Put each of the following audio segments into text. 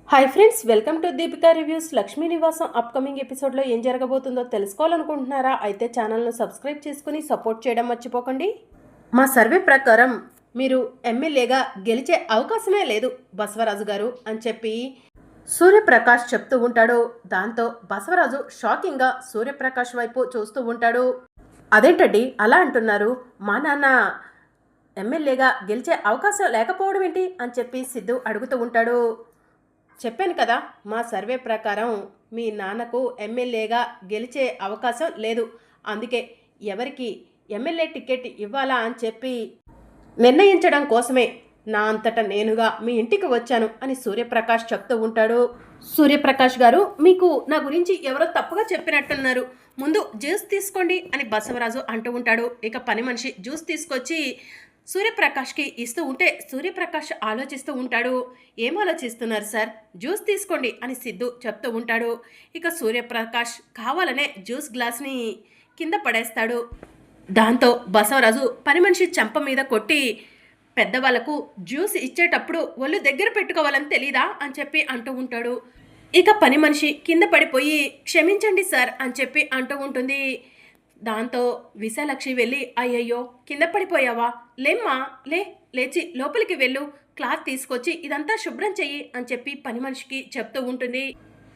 Hi friends, welcome to Deepika reviews. Lakshmi నివాసం upcoming ఎపిసోడ్లో ఏం జరగబోతుందో తెలుసుకోవాలనుకుంటున్నారా? అయితే ఛానల్ను సబ్స్క్రైబ్ చేసుకుని సపోర్ట్ చేయడం మర్చిపోకండి. మా సర్వే ప్రకారం మీరు ఎమ్మెల్యేగా గెలిచే అవకాశమే లేదు బసవరాజు గారు అని చెప్పి సూర్యప్రకాష్ చెప్తూ ఉంటాడు. దాంతో బసవరాజు షాకింగ్గా సూర్యప్రకాష్ వైపు చూస్తూ ఉంటాడు. అదేంటండి అలా అంటున్నారు? మా నాన్న ఎమ్మెల్యేగా గెలిచే అవకాశం లేకపోవడం ఏంటి అని చెప్పి సిద్ధు అడుగుతూ ఉంటాడు. చెప్పాను కదా, మా సర్వే ప్రకారం మీ నాన్నకు ఎమ్మెల్యేగా గెలిచే అవకాశం లేదు. అందుకే ఎవరికి ఎమ్మెల్యే టికెట్ ఇవ్వాలా అని చెప్పి నిర్ణయించడం కోసమే నా అంతటా నేనుగా మీ ఇంటికి వచ్చాను అని సూర్యప్రకాష్ చెప్తూ ఉంటాడు. సూర్యప్రకాష్ గారు, మీకు నా గురించి ఎవరో తప్పుగా చెప్పినట్టున్నారు. ముందు జ్యూస్ తీసుకోండి అని బసవరాజు అంటూ ఉంటాడు. ఇక పని మనిషి జ్యూస్ తీసుకొచ్చి సూర్యప్రకాష్కి ఇస్తూ ఉంటే సూర్యప్రకాష్ ఆలోచిస్తూ ఉంటాడు. ఏం ఆలోచిస్తున్నారు సార్? జ్యూస్ తీసుకోండి అని సిద్ధు చెప్తూ ఉంటాడు. ఇక సూర్యప్రకాష్ కావాలనే జ్యూస్ గ్లాస్ని కింద పడేస్తాడు. దాంతో బసవరాజు పని మనిషి చెంప మీద కొట్టి, పెద్దవాళ్లకు జ్యూస్ ఇచ్చేటప్పుడు ఒళ్ళు దగ్గర పెట్టుకోవాలని తెలీదా అని చెప్పి అంటూ ఉంటాడు. ఇక పని మనిషి కింద పడిపోయి క్షమించండి సార్ అని చెప్పి అంటూ ఉంటుంది. దాంతో విశాలక్షి వెళ్ళి, అయ్యయ్యో కింద పడిపోయావా, లేమ్మా, లేచి లోపలికి వెళ్ళు, క్లాత్ తీసుకొచ్చి ఇదంతా శుభ్రం చెయ్యి అని చెప్పి పని మనిషికి చెప్తూ ఉంటుంది.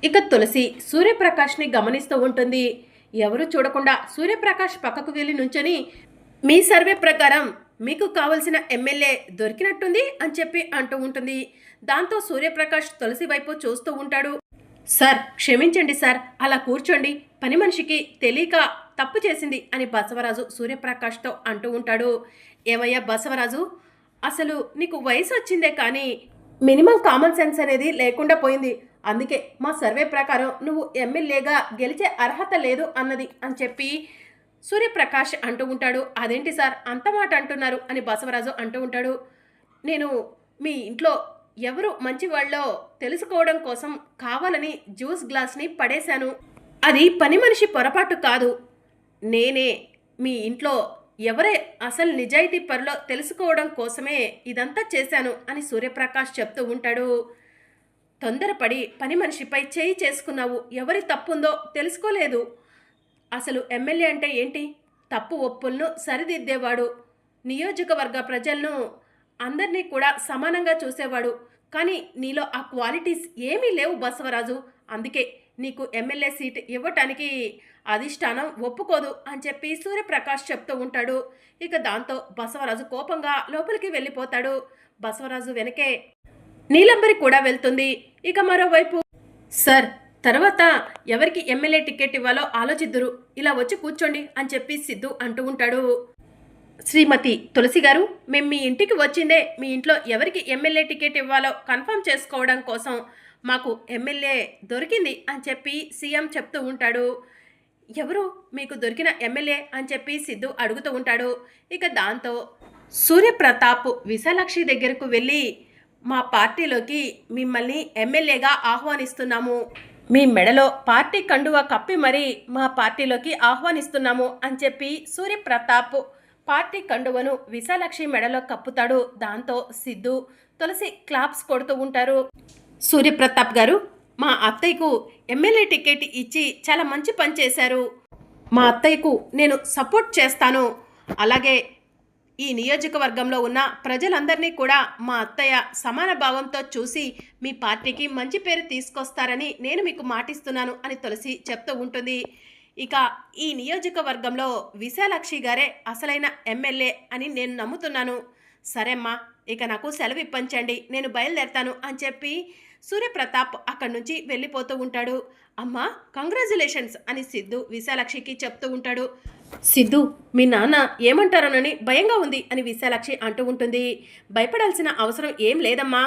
ఇక తులసి సూర్యప్రకాష్ని గమనిస్తూ ఉంటుంది. ఎవరు చూడకుండా సూర్యప్రకాష్ పక్కకు వెళ్ళి నుంచొని, మీ సర్వే ప్రకారం మీకు కావలసిన ఎమ్మెల్యే దొరికినట్టుంది అని చెప్పి అంటూ ఉంటుంది. దాంతో సూర్యప్రకాష్ తులసి వైపు చూస్తూ ఉంటాడు. సార్ క్షమించండి సార్, అలా కూర్చోండి, పని మనిషికి తెలియక తప్పు చేసింది అని బసవరాజు సూర్యప్రకాష్తో అంటూ ఉంటాడు. ఏమయ్యా బసవరాజు, అసలు నీకు వయసు వచ్చిందే కానీ మినిమం కామన్ సెన్స్ అనేది లేకుండా పోయింది. అందుకే మా సర్వే ప్రకారం నువ్వు ఎమ్మెల్యేగా గెలిచే అర్హత లేదు అన్నది అని చెప్పి సూర్యప్రకాష్ అంటూ ఉంటాడు. అదేంటి సార్ అంత మాట అంటున్నారు అని బసవరాజు అంటూ ఉంటాడు. నేను మీ ఇంట్లో ఎవరు మంచివాళ్ళో తెలుసుకోవడం కోసం కావాలని జ్యూస్ గ్లాస్ని పడేశాను. అది పని మనిషి పొరపాటు కాదు. నేనే మీ ఇంట్లో ఎవరే అసలు నిజాయితీ పరులో తెలుసుకోవడం కోసమే ఇదంతా చేశాను అని సూర్యప్రకాష్ చెప్తూ ఉంటాడు. తొందరపడి పని మనిషిపై చేయి చేసుకున్నావు. ఎవరి తప్పుందో తెలుసుకోలేదు. అసలు ఎమ్మెల్యే అంటే ఏంటి? తప్పు ఒప్పులను సరిదిద్దేవాడు. నియోజకవర్గ ప్రజలను అందరినీ కూడా సమానంగా చూసేవాడు. కానీ నీలో ఆ క్వాలిటీస్ ఏమీ లేవు బసవరాజు. అందుకే నీకు ఎమ్మెల్యే సీట్ ఇవ్వటానికి అధిష్టానం ఒప్పుకోదు అని చెప్పి సూర్యప్రకాష్ చెప్తూ ఉంటాడు. ఇక దాంతో బసవరాజు కోపంగా లోపలికి వెళ్ళిపోతాడు. బసవరాజు వెనకే నీలంబరి కూడా వెళ్తుంది. ఇక మరోవైపు, సార్ తర్వాత ఎవరికి ఎమ్మెల్యే టికెట్ ఇవ్వాలో ఆలోచిద్దురు, ఇలా వచ్చి కూర్చోండి అని చెప్పి సిద్ధు అంటూ ఉంటాడు. శ్రీమతి తులసి గారు, మేము మీ ఇంటికి వచ్చిందే మీ ఇంట్లో ఎవరికి ఎమ్మెల్యే టికెట్ ఇవ్వాలో కన్ఫర్మ్ చేసుకోవడం కోసం. మాకు ఎమ్మెల్యే దొరికింది అని చెప్పి సీఎం చెప్తూ ఉంటాడు. ఎవరు మీకు దొరికిన ఎమ్మెల్యే అని చెప్పి సిద్ధు అడుగుతూ ఉంటాడు. ఇక దాంతో సూర్యప్రతాప్ విశాలాక్షి దగ్గరకు వెళ్ళి, మా పార్టీలోకి మిమ్మల్ని ఎమ్మెల్యేగా ఆహ్వానిస్తున్నాము, మీ మెడలో పార్టీ కండువా కప్పి మరీ మా పార్టీలోకి ఆహ్వానిస్తున్నాము అని చెప్పి సూర్యప్రతాప్ పార్టీ కండువను విశాలాక్షి మెడలో కప్పుతాడు. దాంతో సిద్ధు తులసి క్లాప్స్ కొడుతూ ఉంటారు. సూర్యప్రతాప్ గారు, మా అత్తయ్యకు ఎమ్మెల్యే టికెట్ ఇచ్చి చాలా మంచి పని చేశారు. మా అత్తయ్యకు నేను సపోర్ట్ చేస్తాను. అలాగే ఈ నియోజకవర్గంలో ఉన్న ప్రజలందరినీ కూడా మా అత్తయ్య సమాన భావంతో చూసి మీ పార్టీకి మంచి పేరు తీసుకొస్తారని నేను మీకు మాటిస్తున్నాను అని తులసి చెప్తూ ఉంటుంది. ఇక ఈ నియోజకవర్గంలో విశాలాక్షి గారే అసలైన ఎమ్మెల్యే అని నేను నమ్ముతున్నాను. సరేమ్మా, ఇక నాకు సెలవు ఇప్పించండి, నేను బయలుదేరతాను అని చెప్పి సూర్యప్రతాప్ అక్కడి నుంచి వెళ్ళిపోతూ ఉంటాడు. అమ్మా కంగ్రాచులేషన్స్ అని సిద్ధు విశాలాక్షికి చెప్తూ ఉంటాడు. సిద్ధు, మీ నాన్న ఏమంటారోనని భయంగా ఉంది అని విశాలాక్షి అంటూ ఉంటుంది. భయపడాల్సిన అవసరం ఏం లేదమ్మా,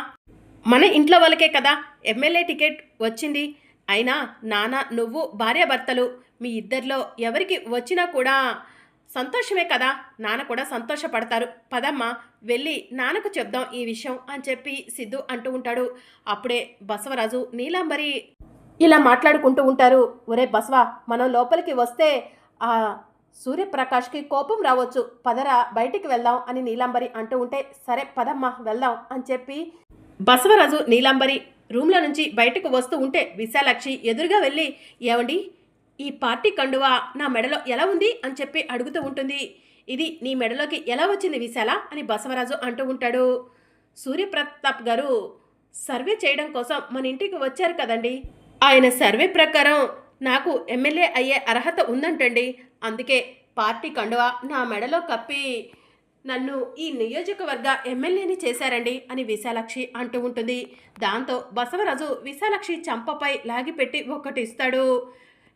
మన ఇంట్లో వాళ్ళకే కదా ఎమ్మెల్యే టికెట్ వచ్చింది. అయినా నాన్న నువ్వు భార్యాభర్తలు, మీ ఇద్దరిలో ఎవరికి వచ్చినా కూడా సంతోషమే కదా, నాన్న కూడా సంతోషపడతారు. పదమ్మా వెళ్ళి నాన్నకు చెప్దాం ఈ విషయం అని చెప్పి సిద్ధు అంటూ ఉంటాడు. అప్పుడే బసవరాజు నీలాంబరి ఇలా మాట్లాడుకుంటూ ఉంటారు. ఒరే బసవా, మనం లోపలికి వస్తే ఆ సూర్యప్రకాష్కి కోపం రావచ్చు, పదరా బయటికి వెళ్దాం అని నీలాంబరి అంటూ ఉంటే, సరే పదమ్మా వెళ్దాం అని చెప్పి బసవరాజు నీలాంబరి రూమ్లో నుంచి బయటకు వస్తూ ఉంటే విశాలాక్షి ఎదురుగా వెళ్ళి, ఏమండి, ఈ పార్టీ కండువా నా మెడలో ఎలా ఉంది అని చెప్పి అడుగుతూ ఉంటుంది. ఇది నీ మెడలోకి ఎలా వచ్చింది విశాల అని బసవరాజు అంటూ ఉంటాడు. సూర్యప్రతాప్ గారు సర్వే చేయడం కోసం మన ఇంటికి వచ్చారు కదండి. ఆయన సర్వే ప్రకారం నాకు ఎమ్మెల్యే అయ్యే అర్హత ఉందంటండి. అందుకే పార్టీ కండువా నా మెడలో కప్పి నన్ను ఈ నియోజకవర్గ ఎమ్మెల్యేని చేశారండి అని విశాలాక్షి అంటూ ఉంటుంది. దాంతో బసవరాజు విశాలాక్షి చంపపై లాగిపెట్టి ఒక్కటి ఇస్తాడు.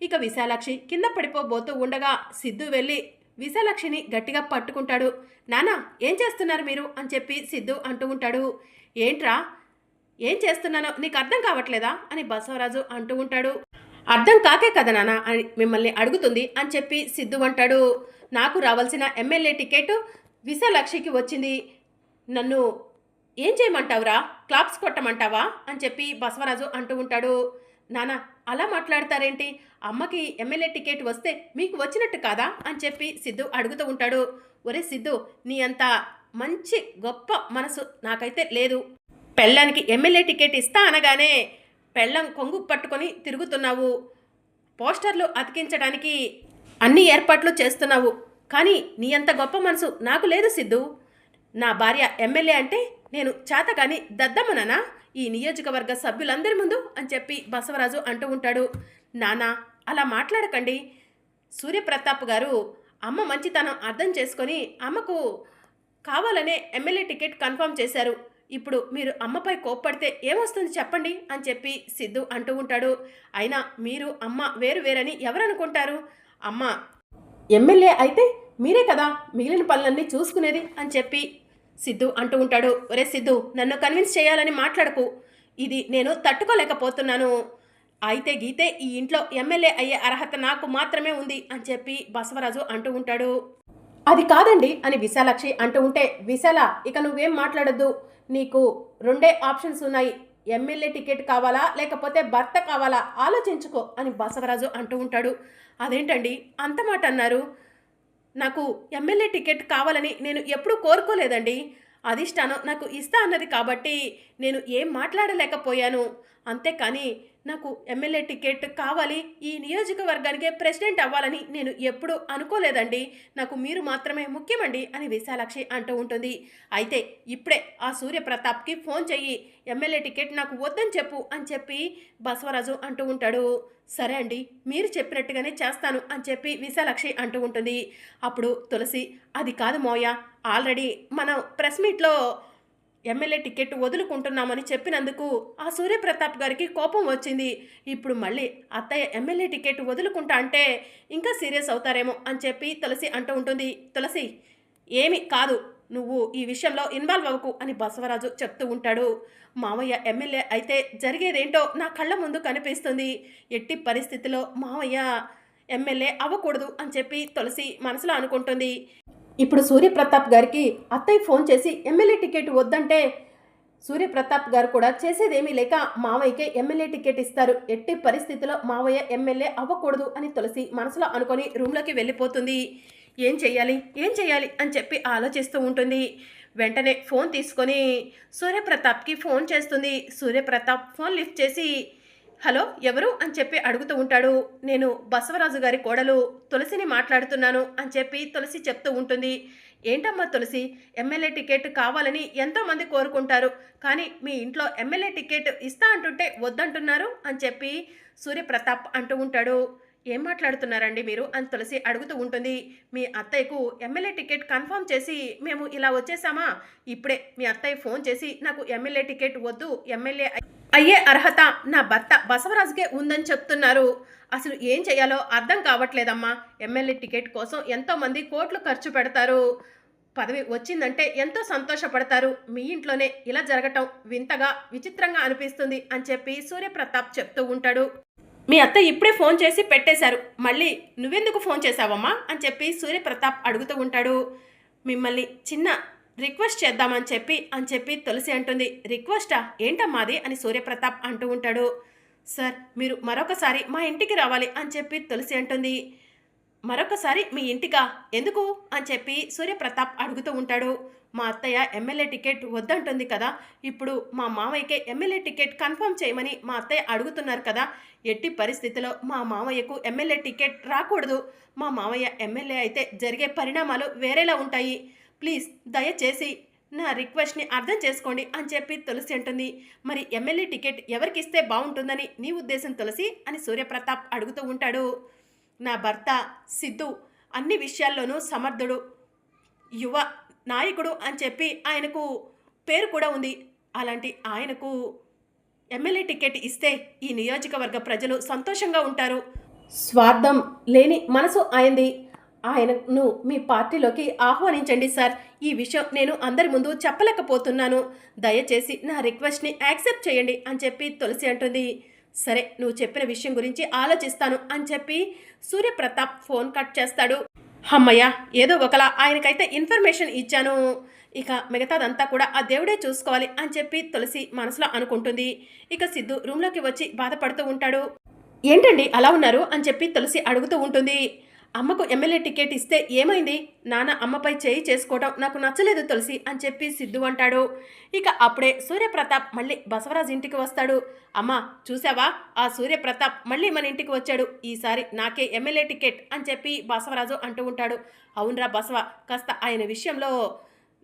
ఇక విశాలాక్షి కింద పడిపోబోతూ ఉండగా సిద్ధు వెళ్ళి విశాలాక్షిని గట్టిగా పట్టుకుంటాడు. నానా, ఏం చేస్తున్నారు మీరు అని చెప్పి సిద్ధు అంటూ ఉంటాడు. ఏంట్రా, ఏం చేస్తున్నానో నీకు అర్థం కావట్లేదా అని బసవరాజు అంటూ ఉంటాడు. అర్థం కాకే కదా నాన్న అని మిమ్మల్ని అడుగుతుంది అని చెప్పి సిద్ధు అంటాడు. నాకు రావాల్సిన ఎమ్మెల్యే టికెట్ విశాలాక్షికి వచ్చింది. నన్ను ఏం చేయమంటావురా, క్లాప్స్ కొట్టమంటావా అని చెప్పి బసవరాజు అంటూ ఉంటాడు. నాన్న, అలా మాట్లాడతారేంటి? అమ్మకి ఎమ్మెల్యే టికెట్ వస్తే మీకు వచ్చినట్టు కాదా అని చెప్పి సిద్ధు అడుగుతూ ఉంటాడు. ఒరే సిద్ధు, నీ అంత మంచి గొప్ప మనసు నాకైతే లేదు. పెళ్ళానికి ఎమ్మెల్యే టికెట్ ఇస్తా అనగానే పెళ్ళం కొంగు పట్టుకొని తిరుగుతున్నావు, పోస్టర్లు అతికించడానికి అన్ని ఏర్పాట్లు చేస్తున్నావు. కానీ నీ అంత గొప్ప మనసు నాకు లేదు సిద్ధు. నా భార్య ఎమ్మెల్యే అంటే నేను చాతకాని దద్దమ్మననా ఈ నియోజకవర్గ సభ్యులందరి ముందు అని చెప్పి బసవరాజు అంటూ ఉంటాడు. నానా, అలా మాట్లాడకండి. సూర్యప్రతాప్ గారు అమ్మ మంచితనం అర్థం చేసుకొని అమ్మకు కావాలనే ఎమ్మెల్యే టికెట్ కన్ఫర్మ్ చేశారు. ఇప్పుడు మీరు అమ్మపై కోప్పడితే ఏమొస్తుంది చెప్పండి అని చెప్పి సిద్ధు అంటూ ఉంటాడు. అయినా మీరు అమ్మ వేరు వేరని ఎవరనుకుంటారు? అమ్మ ఎమ్మెల్యే అయితే మీరే కదా మిగిలిన పనులన్నీ చూసుకునేది అని చెప్పి సిద్ధు అంటూ ఉంటాడు. ఒరే సిద్ధు, నన్ను కన్విన్స్ చేయాలని మాట్లాడకు. ఇది నేను తట్టుకోలేకపోతున్నాను. అయితే గీతే ఈ ఇంట్లో ఎమ్మెల్యే అయ్యే అర్హత నాకు మాత్రమే ఉంది అని చెప్పి బసవరాజు అంటూ ఉంటాడు. అది కాదండి అని విశాలాక్షి అంటూ ఉంటే, విశాల, ఇక నువ్వేం మాట్లాడద్దు. నీకు రెండే ఆప్షన్స్ ఉన్నాయి. ఎమ్మెల్యే టికెట్ కావాలా లేకపోతే భర్త కావాలా ఆలోచించుకో అని బసవరాజు అంటూ ఉంటాడు. అదేంటండి అంత మాట అన్నారు? నాకు ఎమ్మెల్యే టికెట్ కావాలని నేను ఎప్పుడూ కోరుకోలేదండి. అధిష్టానం నాకు ఇస్తా అన్నది కాబట్టి నేను ఏం మాట్లాడలేకపోయాను. అంతేకాని నాకు ఎమ్మెల్యే టికెట్ కావాలి, ఈ నియోజకవర్గానికే ప్రెసిడెంట్ అవ్వాలని నేను ఎప్పుడూ అనుకోలేదండి. నాకు మీరు మాత్రమే ముఖ్యమండి అని విశాలాక్షి అంటూ ఉంటుంది. అయితే ఇప్పుడే ఆ సూర్యప్రతాప్కి ఫోన్ చెయ్యి, ఎమ్మెల్యే టికెట్ నాకు వద్దని చెప్పు అని చెప్పి బసవరాజు అంటూ ఉంటాడు. సరే అండి, మీరు చెప్పినట్టుగానే చేస్తాను అని చెప్పి విశాలాక్షి అంటూ ఉంటుంది. అప్పుడు తులసి, అది కాదు మోయ, ఆల్రెడీ మనం ప్రెస్ మీట్లో ఎమ్మెల్యే టికెట్ వదులుకుంటున్నామని చెప్పినందుకు ఆ సూర్యప్రతాప్ గారికి కోపం వచ్చింది. ఇప్పుడు మళ్ళీ అత్తయ్య ఎమ్మెల్యే టికెట్ వదులుకుంటా అంటే ఇంకా సీరియస్ అవుతారేమో అని చెప్పి తులసి అంటూ ఉంటుంది. తులసి, ఏమి కాదు, నువ్వు ఈ విషయంలో ఇన్వాల్వ్ అవ్వకు అని బసవరాజు చెప్తూ ఉంటాడు. మావయ్య ఎమ్మెల్యే అయితే జరిగేదేంటో నా కళ్ళ ముందు కనిపిస్తుంది. ఎట్టి పరిస్థితిలో మావయ్య ఎమ్మెల్యే అవ్వకూడదు అని చెప్పి తులసి మనసులో అనుకుంటుంది. ఇప్పుడు సూర్యప్రతాప్ గారికి అత్తయ్య ఫోన్ చేసి ఎమ్మెల్యే టికెట్ వద్దంటే సూర్యప్రతాప్ గారు కూడా చేసేదేమీ లేక మావయ్యకే ఎమ్మెల్యే టికెట్ ఇస్తారు. ఎట్టి పరిస్థితిలో మావయ్య ఎమ్మెల్యే అవ్వకూడదు అని తులసి మనసులో అనుకొని రూమ్లోకి వెళ్ళిపోతుంది. ఏం చెయ్యాలి అని చెప్పి ఆలోచిస్తూ ఉంటుంది. వెంటనే ఫోన్ తీసుకొని సూర్యప్రతాప్కి ఫోన్ చేస్తుంది. సూర్యప్రతాప్ ఫోన్ లిఫ్ట్ చేసి, హలో, ఎవరు అని చెప్పి అడుగుతూ ఉంటాడు. నేను బసవరాజు గారి కోడలు తులసిని మాట్లాడుతున్నాను అని చెప్పి తులసి చెప్తూ ఉంటుంది. ఏంటమ్మా తులసి, ఎమ్మెల్యే టికెట్ కావాలని ఎంతోమంది కోరుకుంటారు, కానీ మీ ఇంట్లో ఎమ్మెల్యే టికెట్ ఇస్తా అంటుంటే వద్దంటున్నారు అని చెప్పి సూర్యప్రతాప్ అంటూ ఉంటాడు. ఏం మాట్లాడుతున్నారండి మీరు అని తులసి అడుగుతూ ఉంటుంది. మీ అత్తయ్యకు ఎమ్మెల్యే టికెట్ కన్ఫర్మ్ చేసి మేము ఇలా వచ్చేసామా? ఇప్పుడే మీ అత్తయ్య ఫోన్ చేసి నాకు ఎమ్మెల్యే టికెట్ వద్దు, ఎమ్మెల్యే అయ్యే అర్హత నా భర్త బసవరాజుకే ఉందని చెప్తున్నారు. అసలు ఏం చేయాలో అర్థం కావట్లేదమ్మా. ఎమ్మెల్యే టికెట్ కోసం ఎంతోమంది కోట్లు ఖర్చు పెడతారు. పదవి వచ్చిందంటే ఎంతో సంతోషపడతారు. మీ ఇంట్లోనే ఇలా జరగటం వింతగా విచిత్రంగా అనిపిస్తుంది అని చెప్పి సూర్యప్రతాప్ చెప్తూ ఉంటాడు. మీ అత్త ఇప్పుడే ఫోన్ చేసి పెట్టేశారు, మళ్ళీ నువ్వెందుకు ఫోన్ చేశావమ్మా అని చెప్పి సూర్యప్రతాప్ అడుగుతూ ఉంటాడు. మిమ్మల్ని చిన్న రిక్వెస్ట్ చేద్దామని చెప్పి తులసి అంటుంది. రిక్వెస్టా? ఏంటమ్మాది అని సూర్యప్రతాప్ అంటూ ఉంటాడు. సార్, మీరు మరొకసారి మా ఇంటికి రావాలి అని చెప్పి తులసి అంటుంది. మరొకసారి మీ ఇంటికా ఎందుకు అని చెప్పి సూర్యప్రతాప్ అడుగుతూ ఉంటాడు. మా అత్తయ్య ఎమ్మెల్యే టికెట్ వద్దంటుంది కదా, ఇప్పుడు మా మామయ్యకే ఎమ్మెల్యే టికెట్ కన్ఫర్మ్ చేయమని మా అత్తయ్య అడుగుతున్నారు కదా, ఎట్టి పరిస్థితిలో మా మామయ్యకు ఎమ్మెల్యే టికెట్ రాకూడదు. మా మామయ్య ఎమ్మెల్యే అయితే జరిగే పరిణామాలు వేరేలా ఉంటాయి. ప్లీజ్ దయచేసి నా రిక్వెస్ట్ని అర్థం చేసుకోండి అని చెప్పి తులసి అంటుంది. మరి ఎమ్మెల్యే టికెట్ ఎవరికి ఇస్తే బాగుంటుందని నీ ఉద్దేశం తులసి అని సూర్యప్రతాప్ అడుగుతూ ఉంటాడు. నా భర్త సిద్ధు అన్ని విషయాల్లోనూ సమర్థుడు, యువ నాయకుడు అని చెప్పి ఆయనకు పేరు కూడా ఉంది. అలాంటి ఆయనకు ఎమ్మెల్యే టికెట్ ఇస్తే ఈ నియోజకవర్గ ప్రజలు సంతోషంగా ఉంటారు. స్వార్థం లేని మనసు ఆయనది. ఆయనను మీ పార్టీలోకి ఆహ్వానించండి సార్. ఈ విషయం నేను అందరి ముందు చెప్పలేకపోతున్నాను. దయచేసి నా రిక్వెస్ట్ని యాక్సెప్ట్ చేయండి అని చెప్పి తులసి అంటుంది. సరే, నువ్వు చెప్పిన విషయం గురించి ఆలోచిస్తాను అని చెప్పి సూర్యప్రతాప్ ఫోన్ కట్ చేస్తాడు. అమ్మయ్య, ఏదో ఒకలా ఆయనకైతే ఇన్ఫర్మేషన్ ఇచ్చాను, ఇక మిగతాదంతా కూడా ఆ దేవుడే చూసుకోవాలి అని చెప్పి తులసి మనసులో అనుకుంటుంది. ఇక సిద్ధు రూమ్లోకి వచ్చి బాధపడుతూ ఉంటాడు. ఏంటండి అలా ఉన్నారు అని చెప్పి తులసి అడుగుతూ ఉంటుంది. అమ్మకు ఎమ్మెల్యే టికెట్ ఇస్తే ఏమైంది? నాన్న అమ్మపై చేయి చేసుకోవడం నాకు నచ్చలేదు తులసి అని చెప్పి సిద్ధు అంటాడు. ఇక అప్పుడే సూర్యప్రతాప్ మళ్ళీ బసవరాజు ఇంటికి వస్తాడు. అమ్మా చూసావా, ఆ సూర్యప్రతాప్ మళ్ళీ మన ఇంటికి వచ్చాడు, ఈసారి నాకే ఎమ్మెల్యే టికెట్ అని చెప్పి బసవరాజు అంటూ ఉంటాడు. అవునరా బసవ, కాస్త ఆయన విషయంలో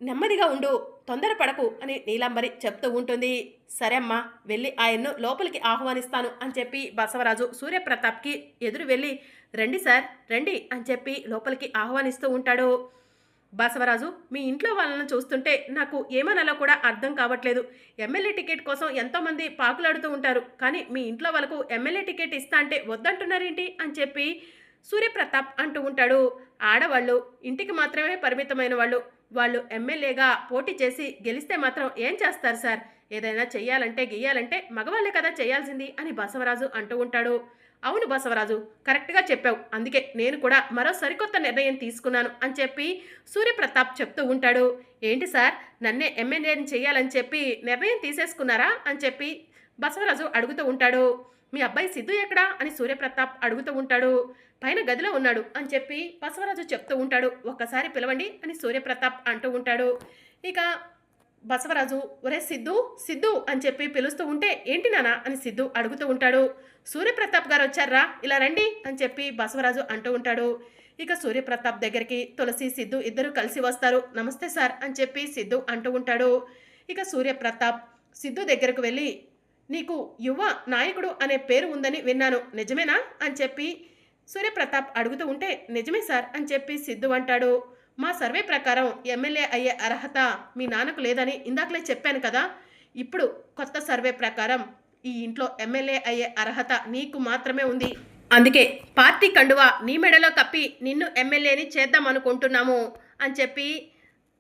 నెమ్మదిగా ఉండు, తొందరపడకు అని నీలాంబరి చెప్తూ ఉంటుంది. సరే అమ్మా, వెళ్ళి ఆయన్ను లోపలికి ఆహ్వానిస్తాను అని చెప్పి బసవరాజు సూర్యప్రతాప్కి ఎదురు వెళ్ళి రండి సార్ రండి అని చెప్పి లోపలికి ఆహ్వానిస్తూ ఉంటాడు. బసవరాజు, మీ ఇంట్లో వాళ్ళని చూస్తుంటే నాకు ఏమనాలో కూడా అర్థం కావట్లేదు. ఎమ్మెల్యే టికెట్ కోసం ఎంతోమంది పాకులాడుతూ ఉంటారు, కానీ మీ ఇంట్లో వాళ్ళకు ఎమ్మెల్యే టికెట్ ఇస్తా అంటే వద్దంటున్నారేంటి అని చెప్పి సూర్యప్రతాప్ అంటూ ఉంటాడు. ఆడవాళ్ళు ఇంటికి మాత్రమే పరిమితమైన వాళ్ళు ఎమ్మెల్యేగా పోటీ చేసి గెలిస్తే మాత్రం ఏం చేస్తారు సార్? ఏదైనా చెయ్యాలంటే గీయాలంటే మగవాళ్ళే కదా చేయాల్సింది అని బసవరాజు అంటూ ఉంటాడు. అవును బసవరాజు, కరెక్ట్గా చెప్పావు, అందుకే నేను కూడా మరో సరికొత్త నిర్ణయం తీసుకున్నాను అని చెప్పి సూర్యప్రతాప్ చెప్తూ ఉంటాడు. ఏంటి సార్, నన్నే ఎమ్మెల్యేని చేయాలని చెప్పి నిర్ణయం తీసేసుకున్నారా అని చెప్పి బసవరాజు అడుగుతూ ఉంటాడు. మీ అబ్బాయి సిద్ధు ఎక్కడా అని సూర్యప్రతాప్ అడుగుతూ ఉంటాడు. పైన గదిలో ఉన్నాడు అని చెప్పి బసవరాజు చెప్తూ ఉంటాడు. ఒక్కసారి పిలవండి అని సూర్యప్రతాప్ అంటూ ఉంటాడు. ఇక బసవరాజు ఒరే సిద్ధు సిద్ధు అని చెప్పి పిలుస్తూ ఉంటే ఏంటి నానా అని సిద్ధు అడుగుతూ ఉంటాడు. సూర్యప్రతాప్ గారు వచ్చారా, ఇలా రండి అని చెప్పి బసవరాజు అంటూ ఉంటాడు. ఇక సూర్యప్రతాప్ దగ్గరికి తులసి సిద్ధు ఇద్దరు కలిసి వస్తారు. నమస్తే సార్ అని చెప్పి సిద్ధు అంటూ ఉంటాడు. ఇక సూర్యప్రతాప్ సిద్ధు దగ్గరకు వెళ్ళి నీకు యువ నాయకుడు అనే పేరు ఉందని విన్నాను, నిజమేనా అని చెప్పి సూర్యప్రతాప్ అడుగుతూ ఉంటే నిజమే సార్ అని చెప్పి సిద్ధు అంటాడు. మా సర్వే ప్రకారం ఎమ్మెల్యే అయ్యే అర్హత మీ నాన్నకు లేదని ఇందాకలే చెప్పాను కదా, ఇప్పుడు కొత్త సర్వే ప్రకారం ఈ ఇంట్లో ఎమ్మెల్యే అయ్యే అర్హత నీకు మాత్రమే ఉంది. అందుకే పార్టీ కండువా నీ మెడలో కప్పి నిన్ను ఎమ్మెల్యేని చేద్దాం అనుకుంటున్నాము అని చెప్పి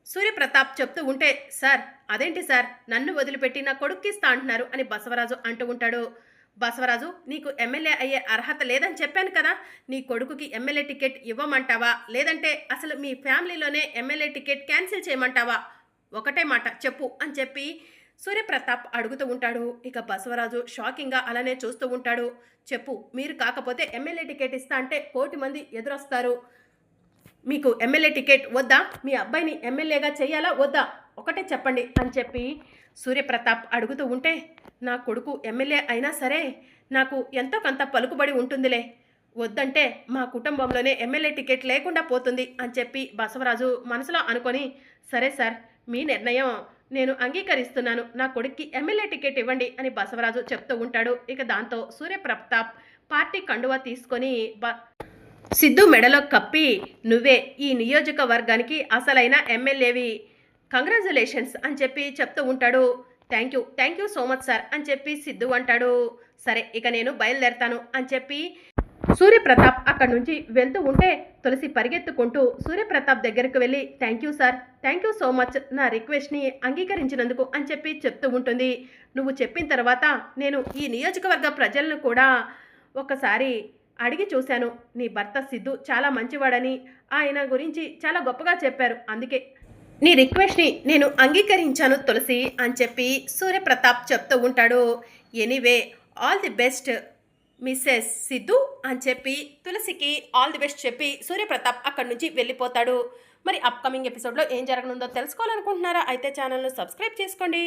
సూర్యప్రతాప్ చెప్తూ ఉంటే సార్ అదేంటి సార్, నన్ను వదిలిపెట్టి నా కొడుక్కిస్తా అంటున్నారు అని బసవరాజు అంటూ ఉంటాడు. బసవరాజు, నీకు ఎమ్మెల్యే అయ్యే అర్హత లేదని చెప్పాను కదా, నీ కొడుకుకి ఎమ్మెల్యే టికెట్ ఇవ్వమంటావా, లేదంటే అసలు మీ ఫ్యామిలీలోనే ఎమ్మెల్యే టికెట్ క్యాన్సిల్ చేయమంటావా, ఒకటే మాట చెప్పు అని చెప్పి సూర్యప్రతాప్ అడుగుతూ ఉంటాడు. ఇక బసవరాజు షాకింగ్గా అలానే చూస్తూ ఉంటాడు. చెప్పు, మీరు కాకపోతే ఎమ్మెల్యే టికెట్ ఇస్తా అంటే 1,000,000 మంది ఎదురొస్తారు. మీకు ఎమ్మెల్యే టికెట్ వద్దా, మీ అబ్బాయిని ఎమ్మెల్యేగా చేయాలా వద్దా, ఒకటే చెప్పండి అని చెప్పి సూర్యప్రతాప్ అడుగుతూ ఉంటే నా కొడుకు ఎమ్మెల్యే అయినా సరే నాకు ఎంతో కొంత పలుకుబడి ఉంటుందిలే, వద్దంటే మా కుటుంబంలోనే ఎమ్మెల్యే టికెట్ లేకుండా పోతుంది అని చెప్పి బసవరాజు మనసులో అనుకొని సరే సార్, మీ నిర్ణయం నేను అంగీకరిస్తున్నాను, నా కొడుక్కి ఎమ్మెల్యే టికెట్ ఇవ్వండి అని బసవరాజు చెప్తూ ఉంటాడు. ఇక దాంతో సూర్యప్రతాప్ పార్టీ కండువా తీసుకొని సిద్ధు మెడలో కప్పి నువ్వే ఈ నియోజకవర్గానికి అసలైన ఎమ్మెల్యేవి, కంగ్రాచులేషన్స్ అని చెప్పి చెప్తూ ఉంటాడు. Thank you so much sir అని చెప్పి సిద్ధు అంటాడు. సరే, ఇక నేను బయలుదేరతాను అని చెప్పి సూర్యప్రతాప్ అక్కడి నుంచి వెళ్తూ ఉంటే తులసి పరిగెత్తుకుంటూ సూర్యప్రతాప్ దగ్గరకు వెళ్ళి thank you sir, thank you so much, నా రిక్వెస్ట్ని అంగీకరించినందుకు అని చెప్పి చెప్తూ ఉంటుంది. నువ్వు చెప్పిన తర్వాత నేను ఈ నియోజకవర్గ ప్రజలను కూడా ఒకసారి అడిగి చూశాను, నీ భర్త సిద్ధు చాలా మంచివాడని ఆయన గురించి చాలా గొప్పగా చెప్పారు, అందుకే నీ రిక్వెస్ట్ని నేను అంగీకరించాను తులసి అని చెప్పి సూర్యప్రతాప్ చెప్తూ ఉంటాడు. Anyway, all the best, missus Siddhu అని చెప్పి తులసికి ఆల్ ది బెస్ట్ చెప్పి సూర్యప్రతాప్ అక్కడి నుంచి వెళ్ళిపోతాడు. మరి అప్కమింగ్ ఎపిసోడ్లో ఏం జరగనుందో తెలుసుకోవాలనుకుంటున్నారా? అయితే ఛానల్ను సబ్స్క్రైబ్ చేసుకోండి.